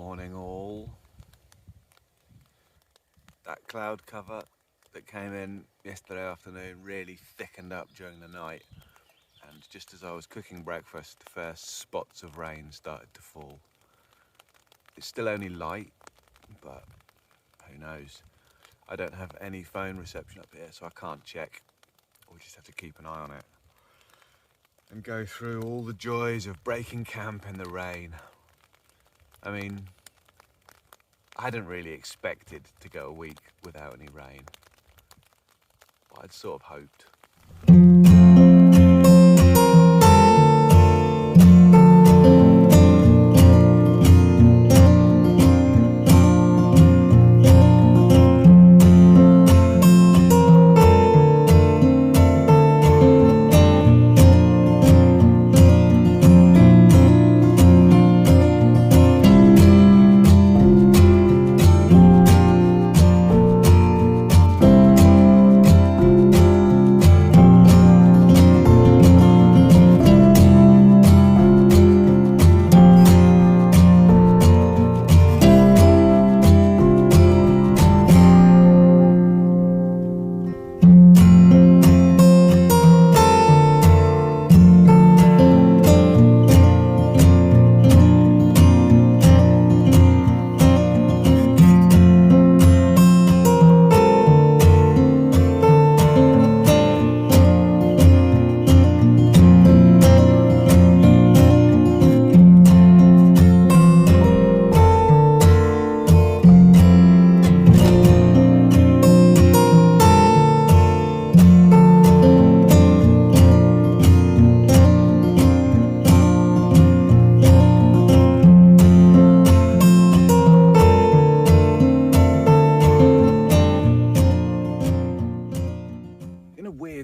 Morning all. That cloud cover that came in yesterday afternoon really thickened up during the night, and just as I was cooking breakfast, the first spots of rain started to fall. It's still only light, but who knows. I don't have any phone reception up here, so I can't check. We just have to keep an eye on it and go through all the joys of breaking camp in the rain. I mean, I hadn't really expected to go a week without any rain, but I'd sort of hoped.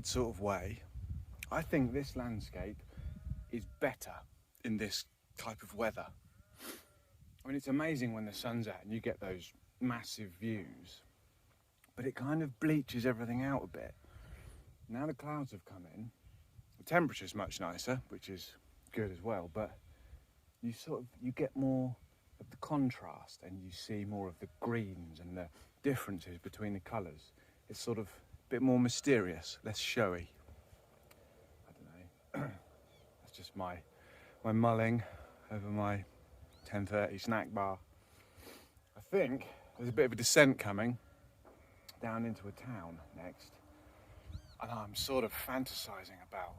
Sort of way, I think this landscape is better in this type of weather. I mean, it's amazing when the sun's out and you get those massive views, but it kind of bleaches everything out a bit. Now the clouds have come in, the temperature's much nicer, which is good as well, but you get more of the contrast and you see more of the greens and the differences between the colours. It's sort of bit more mysterious, less showy. I don't know. That's just my mulling over my 10:30 snack bar. I think there's a bit of a descent coming down into a town next, and I'm sort of fantasizing about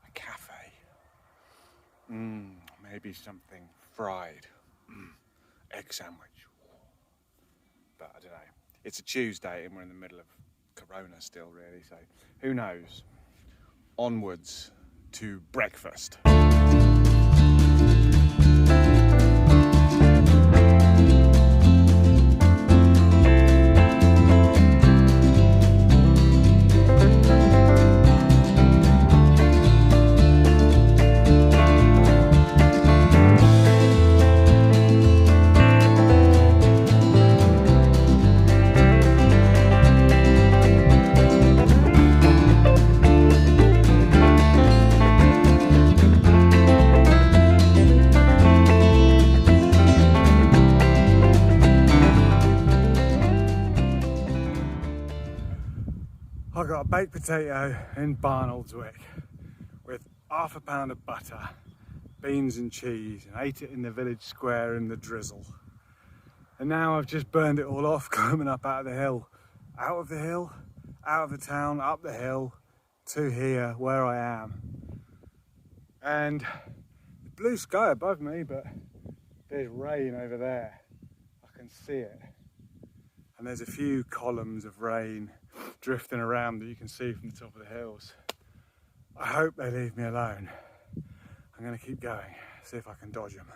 a cafe. Maybe something fried, egg sandwich. But I don't know. It's a Tuesday and we're in the middle of Corona still, really, so who knows. Onwards to breakfast. I got a baked potato in Barnoldswick with half a pound of butter, beans and cheese, and ate it in the village square in the drizzle. And now I've just burned it all off coming up out of the hill. Out of the hill, out of the town, up the hill, to here, where I am. And the blue sky above me, but there's rain over there. I can see it. And there's a few columns of rain drifting around that you can see from the top of the hills. I hope they leave me alone. I'm going to keep going, see if I can dodge them.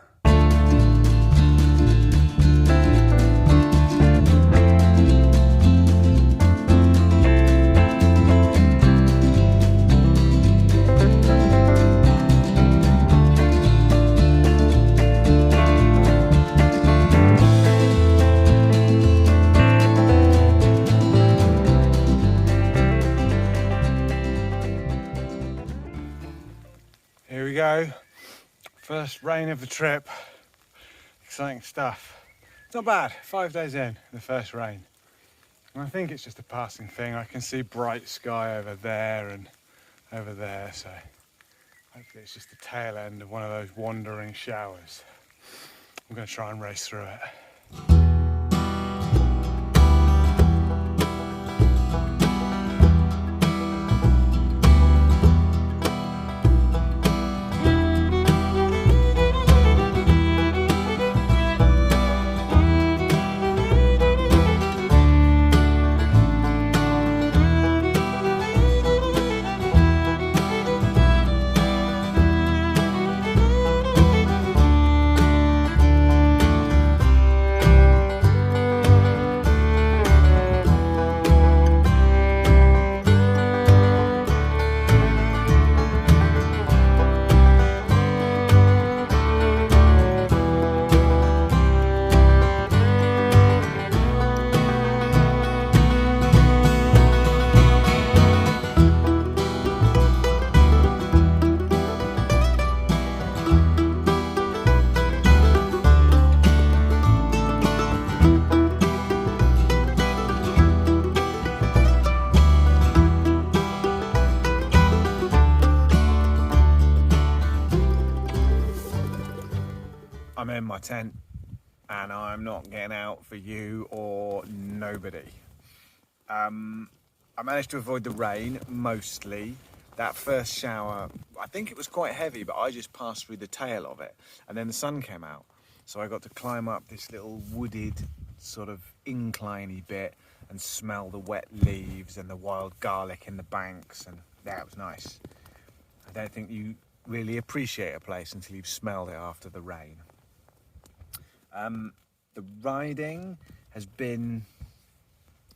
Here we go, first rain of the trip. exciting stuff. It's not bad, 5 days in, the first rain. And I think it's just a passing thing. I can see bright sky over there and over there, so hopefully it's just the tail end of one of those wandering showers. I'm going to try and race through it. I'm in my tent and I'm not getting out for you or nobody. I managed to avoid the rain mostly. That first shower, I think it was quite heavy, but I just passed through the tail of it and then the sun came out. So I got to climb up this little wooded sort of incliney bit and smell the wet leaves and the wild garlic in the banks, and that was nice. I don't think you really appreciate a place until you've smelled it after the rain. The riding has been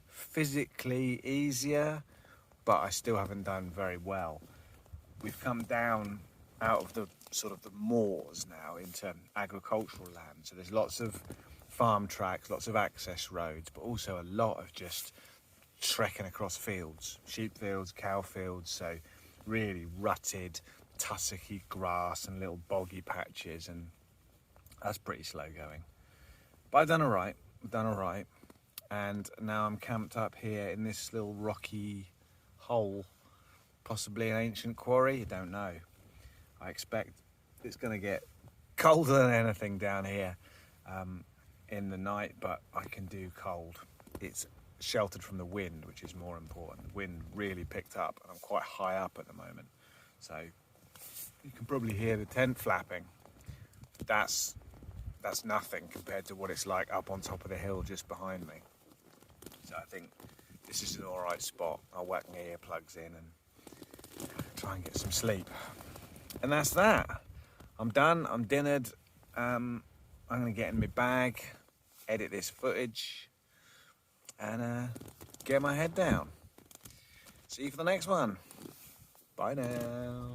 physically easier, but I still haven't done very well. We've come down out of the sort of the moors now into agricultural land, so there's lots of farm tracks, lots of access roads, but also a lot of just trekking across fields, sheep fields, cow fields, so really rutted, tussocky grass and little boggy patches, and that's pretty slow going. But I've done all right, and now I'm camped up here in this little rocky hole, possibly an ancient quarry, I don't know. I expect it's going to get colder than anything down here in the night, but I can do cold. It's sheltered from the wind, which is more important. The wind really picked up, and I'm quite high up at the moment, so you can probably hear the tent flapping. That's nothing compared to what it's like up on top of the hill just behind me. So I think this is an all right spot. I'll whack my earplugs in and try and get some sleep. And that's that. I'm done, I'm dinnered. I'm gonna get in my bag, edit this footage, and get my head down. See you for the next one. Bye now.